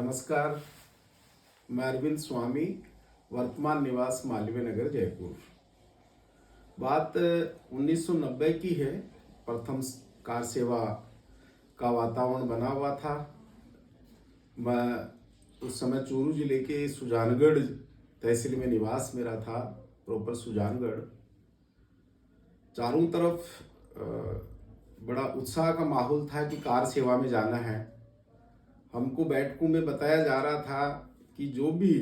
नमस्कार। मैं अरविंद स्वामी, वर्तमान निवास मालवीय नगर जयपुर। बात 1990 की है। प्रथम कार सेवा का वातावरण बना हुआ था। मैं उस समय चूरू जिले के सुजानगढ़ तहसील में निवास मेरा था, प्रॉपर सुजानगढ़। चारों तरफ बड़ा उत्साह का माहौल था कि कार सेवा में जाना है। हमको बैठकों में बताया जा रहा था कि जो भी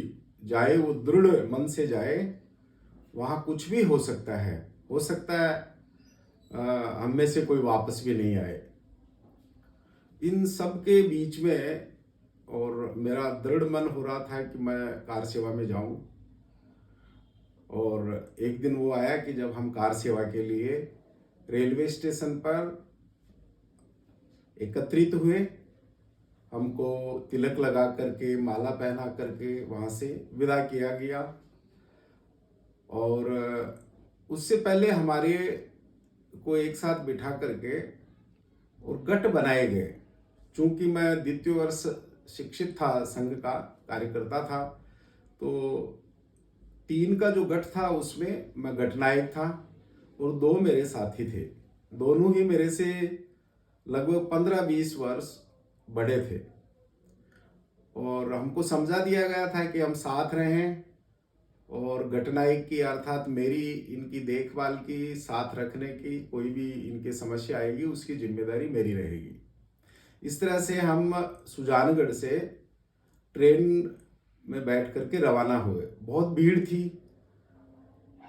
जाए वो दृढ़ मन से जाए, वहाँ कुछ भी हो सकता है। हो सकता है हम में से कोई वापस भी नहीं आए। इन सब के बीच में और मेरा दृढ़ मन हो रहा था कि मैं कार सेवा में जाऊं। और एक दिन वो आया कि जब हम कार सेवा के लिए रेलवे स्टेशन पर एकत्रित हुए। हमको तिलक लगा करके, माला पहना करके वहाँ से विदा किया गया। और उससे पहले हमारे को एक साथ बिठा करके और गट बनाए गए। चूंकि मैं द्वितीय वर्ष शिक्षित था, संघ का कार्यकर्ता था, तो 3 का जो गट था उसमें मैं गटनायक था और 2 मेरे साथी थे। दोनों ही मेरे से लगभग 15-20 वर्ष बड़े थे और हमको समझा दिया गया था कि हम साथ रहें और गटनायक की अर्थात मेरी इनकी देखभाल की, साथ रखने की, कोई भी इनके समस्या आएगी उसकी जिम्मेदारी मेरी रहेगी। इस तरह से हम सुजानगढ़ से ट्रेन में बैठ करके रवाना हुए। बहुत भीड़ थी,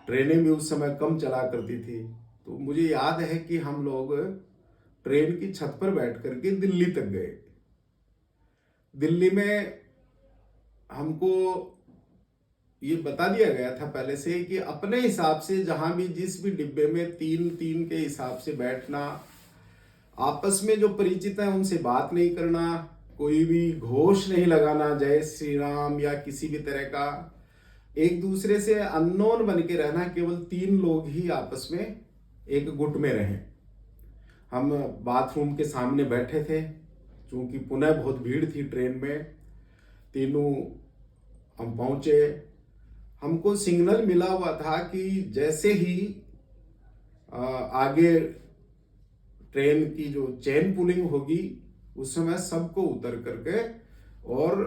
ट्रेनें भी उस समय कम चला करती थी। तो मुझे याद है कि हम लोग ट्रेन की छत पर बैठ करके दिल्ली तक गए। दिल्ली में हमको ये बता दिया गया था पहले से कि अपने हिसाब से जहां भी जिस भी डिब्बे में 3-3 के हिसाब से बैठना, आपस में जो परिचित है उनसे बात नहीं करना, कोई भी घोष नहीं लगाना, जय श्री राम या किसी भी तरह का, एक दूसरे से अननोन बन के रहना। केवल 3 लोग ही आपस में एक गुट में रहें। हम बाथरूम के सामने बैठे थे, चूंकि पुनः बहुत भीड़ थी ट्रेन में। तीनों हम पहुंचे। हमको सिग्नल मिला हुआ था कि जैसे ही आगे ट्रेन की जो चेन पुलिंग होगी उस समय सबको उतर करके और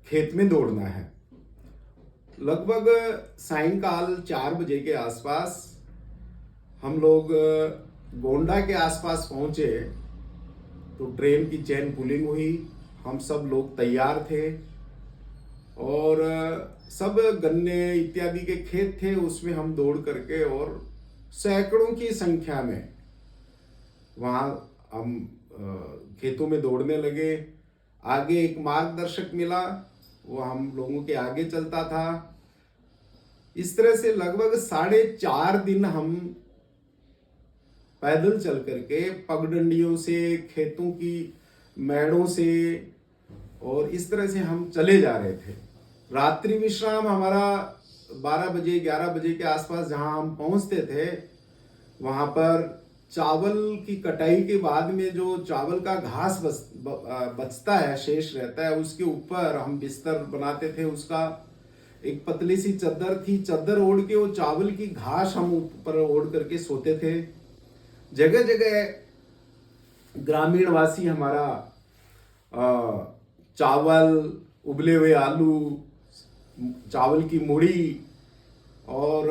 खेत में दौड़ना है। लगभग सायंकाल 4 बजे के आसपास हम लोग गोंडा के आसपास पहुंचे तो ट्रेन की चेन पुलिंग हुई। हम सब लोग तैयार थे और सब गन्ने इत्यादि के खेत थे, उसमें हम दौड़ करके और सैकड़ों की संख्या में वहाँ हम खेतों में दौड़ने लगे। आगे एक मार्गदर्शक मिला, वो हम लोगों के आगे चलता था। इस तरह से लगभग 4.5 दिन हम पैदल चल करके पगडंडियों से, खेतों की मेड़ों से, और इस तरह से हम चले जा रहे थे। रात्रि विश्राम हमारा 12 बजे 11 बजे के आसपास जहां हम पहुंचते थे, वहां पर चावल की कटाई के बाद में जो चावल का घास बचता है, शेष रहता है, उसके ऊपर हम बिस्तर बनाते थे। उसका एक पतली सी चद्दर थी, चद्दर ओढ़ के वो चावल की घास हम ऊपर ओढ़ करके सोते थे। जगह जगह ग्रामीण वासी हमारा चावल, उबले हुए आलू, चावल की मुड़ी और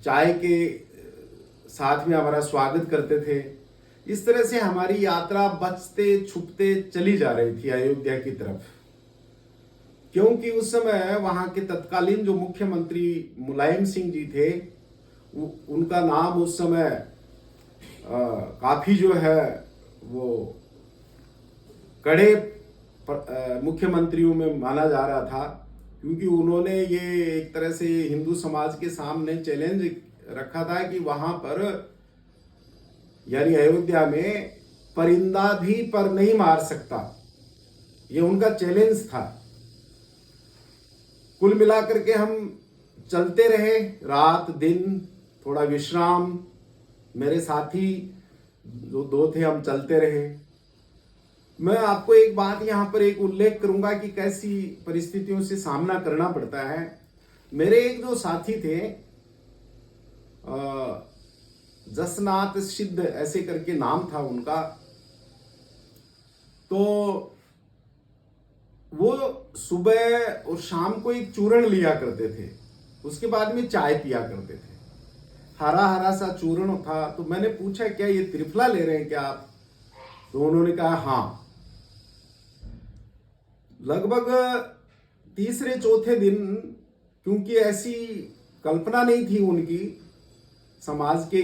चाय के साथ में हमारा स्वागत करते थे। इस तरह से हमारी यात्रा बचते छुपते चली जा रही थी अयोध्या की तरफ। क्योंकि उस समय वहां के तत्कालीन जो मुख्यमंत्री मुलायम सिंह जी थे, उनका नाम उस समय काफी जो है वो कड़े मुख्यमंत्रियों में माना जा रहा था, क्योंकि उन्होंने ये एक तरह से हिंदू समाज के सामने चैलेंज रखा था कि वहां पर यानी अयोध्या में परिंदा भी पर नहीं मार सकता। ये उनका चैलेंज था। कुल मिलाकर के हम चलते रहे, रात दिन, थोड़ा विश्राम। मेरे साथी जो 2 थे, हम चलते रहे। मैं आपको एक बात यहाँ पर एक उल्लेख करूंगा कि कैसी परिस्थितियों से सामना करना पड़ता है। मेरे एक जो साथी थे, जसनाथ सिद्ध ऐसे करके नाम था उनका, तो वो सुबह और शाम को एक चूर्ण लिया करते थे, उसके बाद में चाय पिया करते थे। हरा हरा सा चूर्ण था। तो मैंने पूछा क्या ये त्रिफला ले रहे हैं क्या आप? तो उन्होंने कहा हाँ। लगभग तीसरे चौथे दिन, क्योंकि ऐसी कल्पना नहीं थी उनकी, समाज के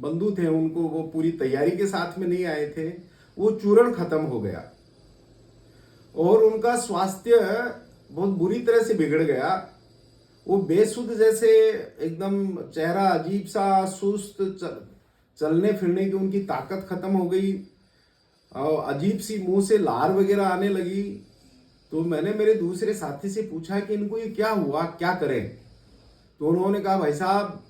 बंधु थे, उनको वो पूरी तैयारी के साथ में नहीं आए थे, वो चूर्ण खत्म हो गया और उनका स्वास्थ्य बहुत बुरी तरह से बिगड़ गया। वो बेसुध जैसे एकदम, चेहरा अजीब सा सुस्त, चलने फिरने की उनकी ताकत खत्म हो गई और अजीब सी मुंह से लार वगैरह आने लगी। तो मैंने मेरे दूसरे साथी से पूछा कि इनको ये क्या हुआ, क्या करें? तो उन्होंने कहा भाई साहब,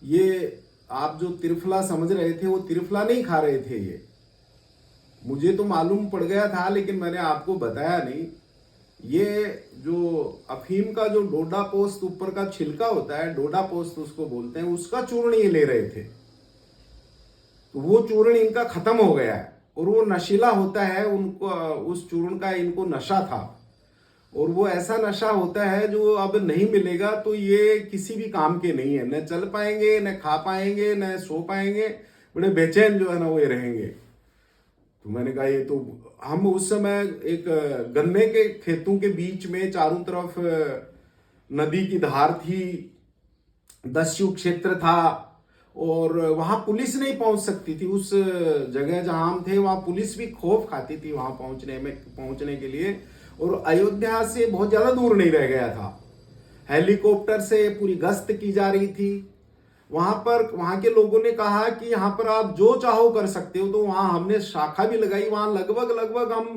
ये आप जो त्रिफला समझ रहे थे वो त्रिफला नहीं खा रहे थे, ये मुझे तो मालूम पड़ गया था लेकिन मैंने आपको बताया नहीं। ये जो अफीम का जो डोडा पोस्त ऊपर का छिलका होता है, डोडा पोस्त उसको बोलते हैं, उसका चूर्ण ये ले रहे थे। तो वो चूर्ण इनका खत्म हो गया है और वो नशीला होता है, उनको उस चूर्ण का इनको नशा था और वो ऐसा नशा होता है जो अब नहीं मिलेगा तो ये किसी भी काम के नहीं है, न चल पाएंगे, न खा पाएंगे, न सो पाएंगे, बड़े बेचैन जो है ना वो ये रहेंगे। तो मैंने कहा ये तो, हम उस समय एक गन्ने के खेतों के बीच में, चारों तरफ नदी की धार थी, दस्यु क्षेत्र था और वहां पुलिस नहीं पहुंच सकती थी। उस जगह जहां हम थे वहां पुलिस भी खौफ खाती थी वहां पहुंचने के लिए, और अयोध्या से बहुत ज्यादा दूर नहीं रह गया था। हेलीकॉप्टर से पूरी गश्त की जा रही थी। वहां के लोगों ने कहा कि यहाँ पर आप जो चाहो कर सकते हो। तो वहां हमने शाखा भी लगाई। वहां लगभग हम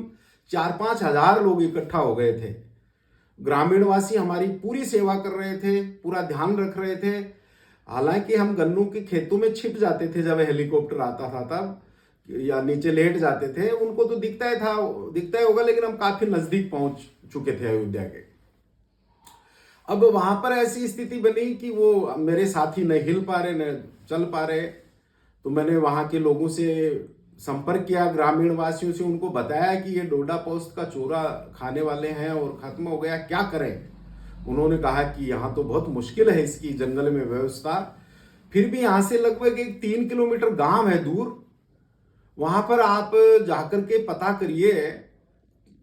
4-5 हजार लोग इकट्ठा हो गए थे। ग्रामीणवासी हमारी पूरी सेवा कर रहे थे, पूरा ध्यान रख रहे थे। हालांकि हम गन्नों के खेतों में छिप जाते थे जब हेलीकॉप्टर आता था तब, या नीचे लेट जाते थे। उनको तो दिखता ही होगा, लेकिन हम काफी नजदीक पहुंच चुके थे अयोध्या के। अब वहां पर ऐसी स्थिति बनी कि वो मेरे साथी न हिल पा रहे, न चल पा रहे। तो मैंने वहां के लोगों से संपर्क किया, ग्रामीण वासियों से, उनको बताया कि ये डोडा पोस्त का चूरा खाने वाले हैं और खत्म हो गया, क्या करें? उन्होंने कहा कि यहाँ तो बहुत मुश्किल है इसकी, जंगल में व्यवस्था। फिर भी यहाँ से लगभग एक 3 किलोमीटर गांव है दूर, वहां पर आप जाकर के पता करिए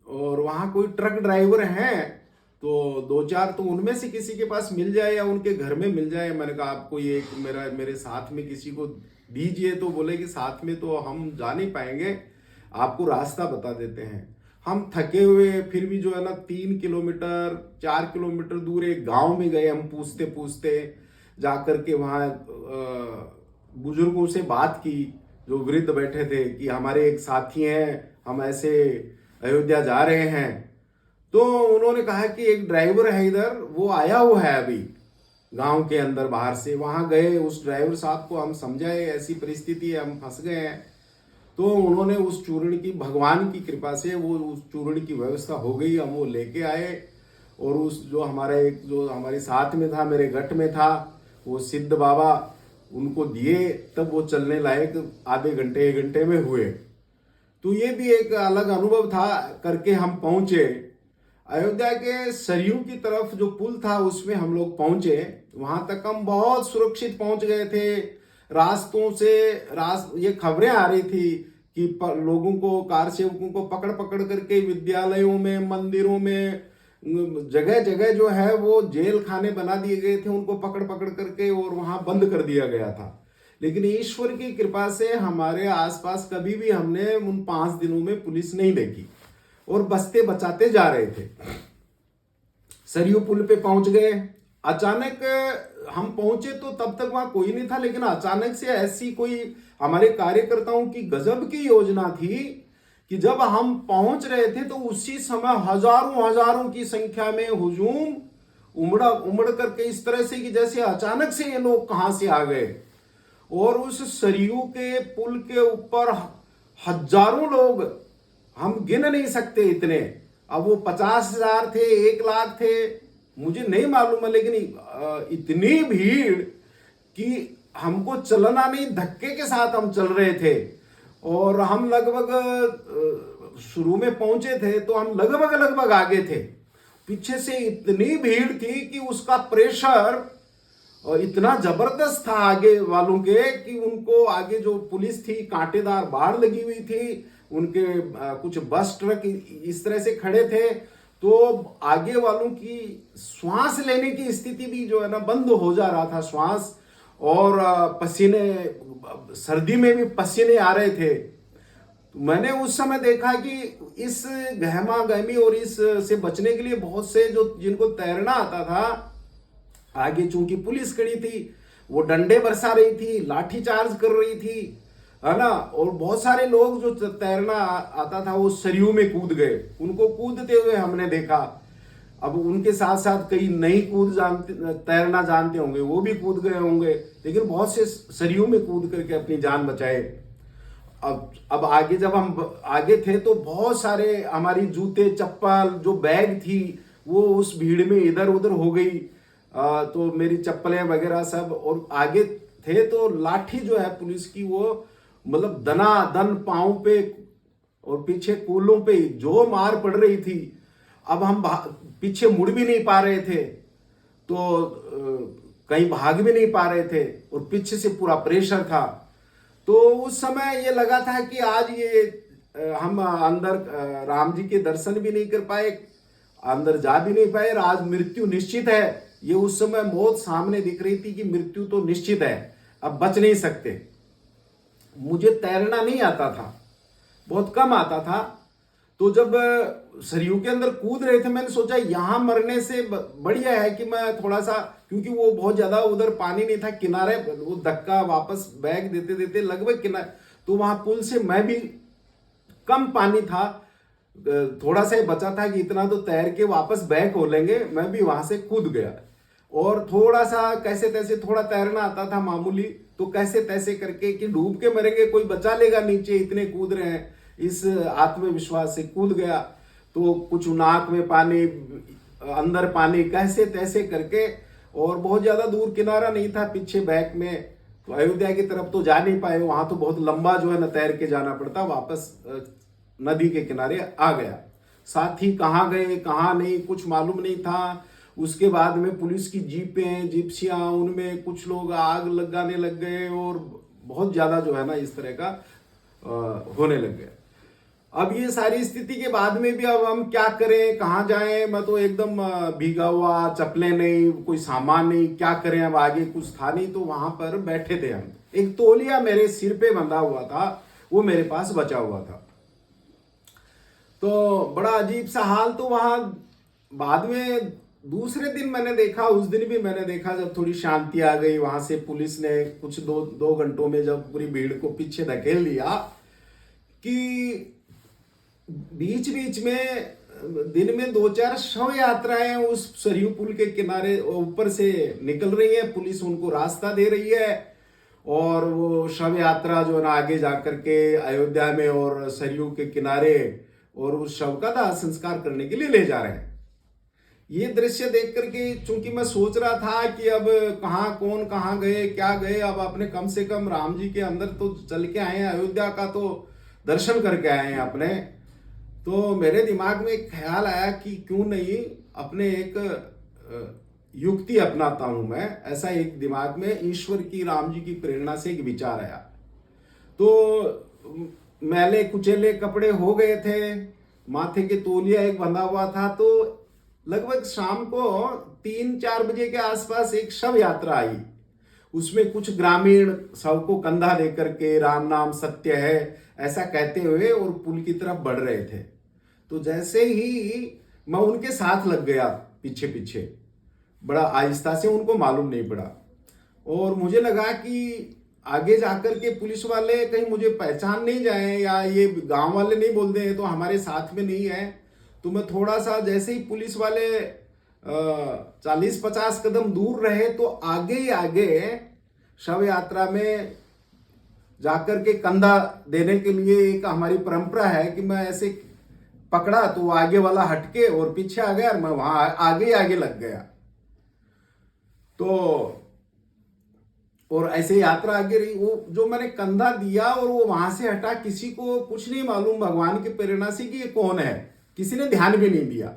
और वहां कोई ट्रक ड्राइवर हैं तो 2-4 तो उनमें से किसी के पास मिल जाए या उनके घर में मिल जाए। मैंने कहा आपको ये मेरे साथ में किसी को दीजिए। तो बोले कि साथ में तो हम जा नहीं पाएंगे, आपको रास्ता बता देते हैं। हम थके हुए फिर भी जो है ना 3 किलोमीटर 4 किलोमीटर दूर एक गांव में गए। हम पूछते पूछते जाकर के वहाँ बुजुर्गों से बात की, जो वृद्ध बैठे थे, कि हमारे एक साथी हैं, हम ऐसे अयोध्या जा रहे हैं। तो उन्होंने कहा कि एक ड्राइवर है इधर, वो आया हुआ है अभी गांव के अंदर बाहर से। वहां गए, उस ड्राइवर साहब को हम समझाए ऐसी परिस्थिति है, हम फंस गए हैं। तो उन्होंने उस चूर्ण की, भगवान की कृपा से वो उस चूर्ण की व्यवस्था हो गई। हम वो लेके आए और उस जो हमारे साथ में था, मेरे गट में था, वो सिद्ध बाबा, उनको दिए। तब वो चलने लायक आधे घंटे 1 घंटे में हुए। तो ये भी एक अलग अनुभव था करके हम पहुंचे अयोध्या के सरयू की तरफ। जो पुल था उसमें हम लोग पहुंचे। वहां तक हम बहुत सुरक्षित पहुंच गए थे। रास्तों से ये खबरें आ रही थी कि लोगों को, कार सेवकों को पकड़ पकड़ करके विद्यालयों में, मंदिरों में, जगह जगह जो है वो जेल खाने बना दिए गए थे, उनको पकड़ पकड़ करके और वहां बंद कर दिया गया था। लेकिन ईश्वर की कृपा से हमारे आसपास कभी भी हमने उन 5 दिनों में पुलिस नहीं देखी और बचते बचाते जा रहे थे। सरयू पुल पे पहुंच गए। अचानक हम पहुंचे तो तब तक वहां कोई नहीं था, लेकिन अचानक से ऐसी कोई हमारे कार्यकर्ताओं की गजब की योजना थी कि जब हम पहुंच रहे थे तो उसी समय हजारों की संख्या में हुजूम उमड़ करके इस तरह से कि जैसे अचानक से ये लोग कहां से आ गए। और उस सरयू के पुल के ऊपर हजारों लोग हम गिन नहीं सकते इतने। अब वो 50,000 थे, 1 लाख थे, मुझे नहीं मालूम है, लेकिन इतनी भीड़ कि हमको चलना नहीं, धक्के के साथ हम चल रहे थे। और हम लगभग शुरू में पहुंचे थे तो हम लगभग आगे थे। पीछे से इतनी भीड़ थी कि उसका प्रेशर इतना जबरदस्त था आगे वालों के कि उनको आगे जो पुलिस थी, कांटेदार बाढ़ लगी हुई थी, उनके कुछ बस ट्रक इस तरह से खड़े थे, तो आगे वालों की श्वास लेने की स्थिति भी जो है ना बंद हो जा रहा था श्वास। और पसीने, सर्दी में भी पसीने आ रहे थे। तो मैंने उस समय देखा कि इस गहमा गहमी और इस से बचने के लिए बहुत से जो जिनको तैरना आता था, आगे चूंकि पुलिस खड़ी थी, वो डंडे बरसा रही थी, लाठी चार्ज कर रही थी, है ना। और बहुत सारे लोग जो तैरना आता था वो सरयू में कूद गए, उनको कूदते हुए हमने देखा। अब उनके साथ साथ कई नहीं तैरना जानते होंगे, वो भी कूद गए होंगे, लेकिन बहुत से सरयू में कूद करके अपनी जान बचाए। अब आगे जब हम आगे थे तो बहुत सारे हमारी जूते चप्पल जो बैग थी वो उस भीड़ में इधर उधर हो गई। तो मेरी चप्पलें वगैरह सब, और आगे थे तो लाठी जो है पुलिस की वो मतलब दनादन पांव पे और पीछे कूलों पे जो मार पड़ रही थी। अब हम पीछे मुड़ भी नहीं पा रहे थे, तो कहीं भाग भी नहीं पा रहे थे, और पीछे से पूरा प्रेशर था। तो उस समय ये लगा था कि आज ये हम अंदर राम जी के दर्शन भी नहीं कर पाए, अंदर जा भी नहीं पाए, आज मृत्यु निश्चित है। ये उस समय मौत सामने दिख रही थी कि मृत्यु तो निश्चित है, अब बच नहीं सकते। मुझे तैरना नहीं आता था, बहुत कम आता था। तो जब सरयू के अंदर कूद रहे थे, मैंने सोचा यहां मरने से बढ़िया है कि मैं थोड़ा सा, क्योंकि वो बहुत ज्यादा उधर पानी नहीं था, किनारे वो धक्का वापस बैग देते देते लगभग किनारे, तो वहां पुल से मैं भी कम पानी था, थोड़ा सा ही बचा था कि इतना तो तैर के वापस बैक हो लेंगे। मैं भी वहां से कूद गया और थोड़ा सा कैसे तैसे, थोड़ा तैरना आता था मामूली, तो कैसे तैसे करके कि डूब के मरेंगे, कोई बचा लेगा नीचे, इतने कूद रहे हैं, इस आत्मविश्वास से कूद गया। तो कुछ नाक में पानी, अंदर पानी, कैसे तैसे करके, और बहुत ज्यादा दूर किनारा नहीं था पीछे बैक में, तो अयोध्या की तरफ तो जा नहीं पाए, वहां तो बहुत लंबा जो है ना तैर के जाना पड़ता, वापस नदी के किनारे आ गया। साथी कहाँ गए कहाँ नहीं कुछ मालूम नहीं था। उसके बाद में पुलिस की जीपें, जिप्सियां, उनमें कुछ लोग आग लगाने लग गए और बहुत ज्यादा जो है ना इस तरह का होने लग गया। अब ये सारी स्थिति के बाद में भी अब हम क्या करें, कहाँ जाएं, मैं तो एकदम भीगा हुआ, चप्पलें नहीं, कोई सामान नहीं, क्या करें, अब आगे कुछ था नहीं। तो वहां पर बैठे थे हम, एक तौलिया मेरे सिर पे बंधा हुआ था, वो मेरे पास बचा हुआ था। तो बड़ा अजीब सा हाल। तो वहां बाद में दूसरे दिन मैंने देखा, उस दिन भी मैंने देखा जब थोड़ी शांति आ गई, वहां से पुलिस ने कुछ दो घंटों में जब पूरी भीड़ को पीछे धकेल दिया, कि बीच बीच में दिन में 2-4 शव यात्राएं उस सरयू पुल के किनारे ऊपर से निकल रही है, पुलिस उनको रास्ता दे रही है, और वो शव यात्रा जो ना आगे जाकर के अयोध्या में और सरयू के किनारे और उस शव का दाह संस्कार करने के लिए ले जा रहे हैं। ये दृश्य देख करके चूंकि मैं सोच रहा था कि अब कहाँ कौन कहाँ गए क्या गए, अब अपने कम से कम राम जी के अंदर तो चल के आए हैं, अयोध्या का तो दर्शन करके आए हैं अपने। तो मेरे दिमाग में एक ख्याल आया कि क्यों नहीं अपने एक युक्ति अपनाता हूं मैं, ऐसा एक दिमाग में ईश्वर की, राम जी की प्रेरणा से एक विचार आया। तो मैले कुचेले कपड़े हो गए थे, माथे के तौलिया एक बंधा हुआ था, तो लगभग शाम को 3-4 बजे के आसपास एक शव यात्रा आई। उसमें कुछ ग्रामीण शव को कंधा देकर के राम नाम सत्य है ऐसा कहते हुए और पुल की तरफ बढ़ रहे थे। तो जैसे ही मैं उनके साथ लग गया पीछे पीछे, बड़ा आहिस्ता से, उनको मालूम नहीं पड़ा, और मुझे लगा कि आगे जाकर के पुलिस वाले कहीं मुझे पहचान नहीं जाए, या ये गांव वाले नहीं बोल दें तो हमारे साथ में नहीं है। तो मैं थोड़ा सा, जैसे ही पुलिस वाले 40-50 कदम दूर रहे, तो आगे ही आगे शव यात्रा में जाकर के कंधा देने के लिए, एक हमारी परंपरा है कि मैं ऐसे पकड़ा तो वो आगे वाला हटके और पीछे आ गया और मैं वहां आगे आगे लग गया। तो और ऐसे यात्रा आगे रही। वो जो मैंने कंधा दिया और वो वहां से हटा, किसी को कुछ नहीं मालूम भगवान की प्रेरणा से कि ये कौन है, किसी ने ध्यान भी नहीं दिया।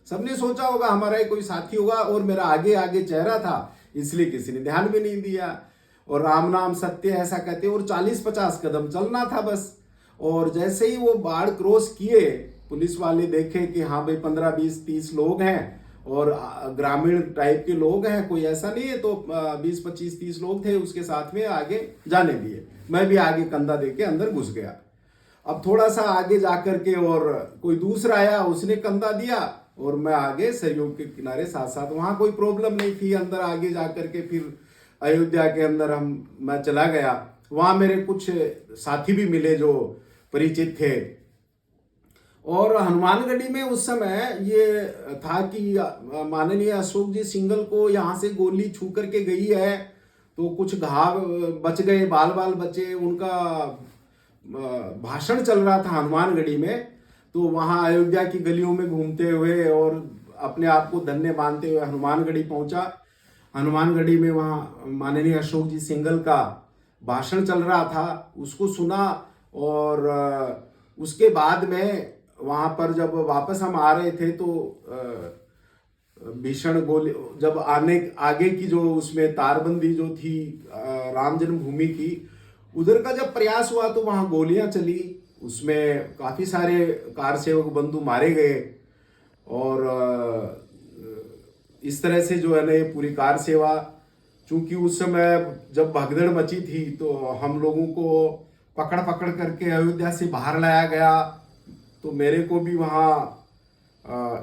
सबने सोचा होगा हमारा ही कोई साथी होगा, और मेरा आगे आगे चेहरा था इसलिए किसी ने ध्यान भी नहीं दिया। और राम नाम सत्य ऐसा कहते, और 40-50 कदम चलना था बस। और जैसे ही वो बाढ़ क्रॉस किए, पुलिस वाले देखे कि हाँ भाई 15-20-30 लोग हैं और ग्रामीण टाइप के लोग हैं, कोई ऐसा नहीं है, तो 20-25-30 लोग थे उसके साथ में, आगे जाने दिए। मैं भी आगे कंधा देके अंदर घुस गया। अब थोड़ा सा आगे जाकर के और कोई दूसरा आया, उसने कंधा दिया और मैं आगे सरयू के किनारे साथ साथ, वहां कोई प्रॉब्लम नहीं थी। अंदर आगे जाकर के फिर अयोध्या के अंदर मैं चला गया। वहां मेरे कुछ साथी भी मिले जो परिचित थे। और हनुमानगढ़ी में उस समय ये था कि माननीय अशोक जी सिंघल को यहाँ से गोली छू करके गई है, तो कुछ घाव बच गए, बाल बाल बचे। उनका भाषण चल रहा था हनुमानगढ़ी में। तो वहाँ अयोध्या की गलियों में घूमते हुए और अपने आप को धन्य मानते हुए हनुमानगढ़ी पहुंचा। हनुमानगढ़ी में वहाँ माननीय अशोक जी सिंघल का भाषण चल रहा था, उसको सुना। और उसके बाद में वहां पर जब वापस हम आ रहे थे तो भीषण गोली, जब आगे की जो उसमें तारबंदी जो थी राम जन्मभूमि की, उधर का जब प्रयास हुआ तो वहां गोलियां चली, उसमें काफी सारे कार सेवक बंधु मारे गए। और इस तरह से जो है ना, ये पूरी कार सेवा, चूंकि उस समय जब भगदड़ मची थी तो हम लोगों को पकड़ पकड़ करके अयोध्या से बाहर लाया गया। तो मेरे को भी वहाँ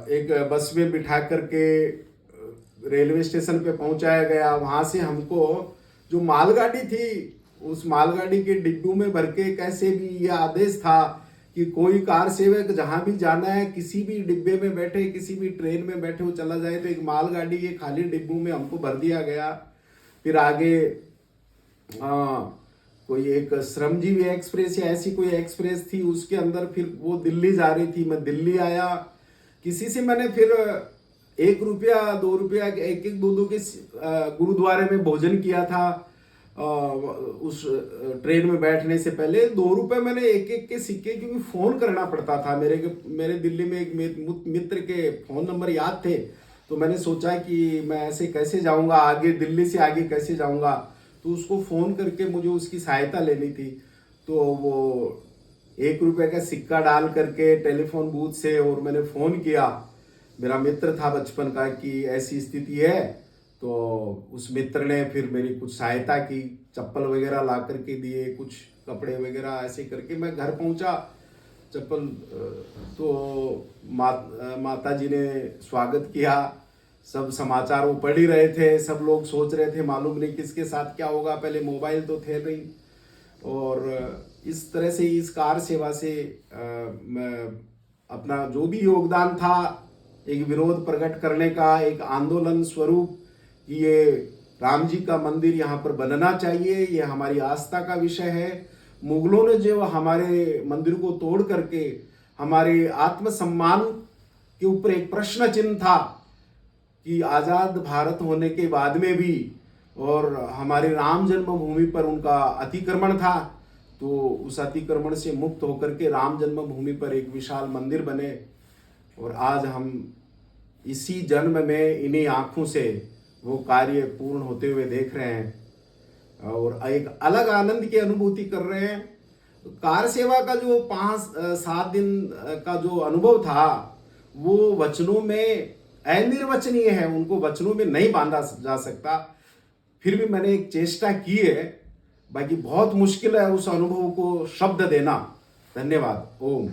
एक बस में बिठा करके रेलवे स्टेशन पे पहुंचाया गया। वहाँ से हमको जो मालगाड़ी थी, उस मालगाड़ी के डिब्बों में भर के, कैसे भी ये आदेश था कि कोई कार सेवक जहाँ भी जाना है, किसी भी डिब्बे में बैठे, किसी भी ट्रेन में बैठे वो चला जाए, तो एक मालगाड़ी ये खाली डिब्बों में हमको भर दिया गया। फिर आगे कोई एक श्रमजीवी एक्सप्रेस या ऐसी कोई एक्सप्रेस थी, उसके अंदर फिर वो दिल्ली जा रही थी। मैं दिल्ली आया, किसी से मैंने फिर 1 रुपया 2 रुपया 1-1 2-2 के गुरुद्वारे में भोजन किया था। उस ट्रेन में बैठने से पहले 2 रुपए मैंने 1-1 के सिक्के, क्योंकि फोन करना पड़ता था। मेरे दिल्ली में एक मित्र के फोन नंबर याद थे, तो मैंने सोचा कि मैं ऐसे कैसे जाऊंगा आगे, दिल्ली से आगे कैसे जाऊंगा, तो उसको फ़ोन करके मुझे उसकी सहायता लेनी थी। तो वो 1 रुपये का सिक्का डाल करके टेलीफोन बूथ से, और मैंने फ़ोन किया, मेरा मित्र था बचपन का, कि ऐसी स्थिति है। तो उस मित्र ने फिर मेरी कुछ सहायता की, चप्पल वगैरह ला करके दिए, कुछ कपड़े वगैरह, ऐसे करके मैं घर पहुंचा। चप्पल तो माता जी ने स्वागत किया। सब समाचार वो पढ़ ही रहे थे, सब लोग सोच रहे थे मालूम नहीं किसके साथ क्या होगा, पहले मोबाइल तो थे नहीं। और इस तरह से इस कार सेवा से मैं अपना जो भी योगदान था, एक विरोध प्रकट करने का, एक आंदोलन स्वरूप, कि ये राम जी का मंदिर यहाँ पर बनना चाहिए, ये हमारी आस्था का विषय है। मुगलों ने जो हमारे मंदिर को तोड़ करके हमारे आत्मसम्मान के ऊपर एक प्रश्न चिन्ह था कि आज़ाद भारत होने के बाद में भी, और हमारे राम जन्मभूमि पर उनका अतिक्रमण था, तो उस अतिक्रमण से मुक्त होकर के राम जन्मभूमि पर एक विशाल मंदिर बने। और आज हम इसी जन्म में इन्हीं आँखों से वो कार्य पूर्ण होते हुए देख रहे हैं और एक अलग आनंद की अनुभूति कर रहे हैं। कार सेवा का जो 5-7 दिन का जो अनुभव था, वो वचनों में अनिर्वचनीय है, उनको वचनों में नहीं बांधा जा सकता। फिर भी मैंने एक चेष्टा की है, बाकी बहुत मुश्किल है उस अनुभव को शब्द देना। धन्यवाद। ओम।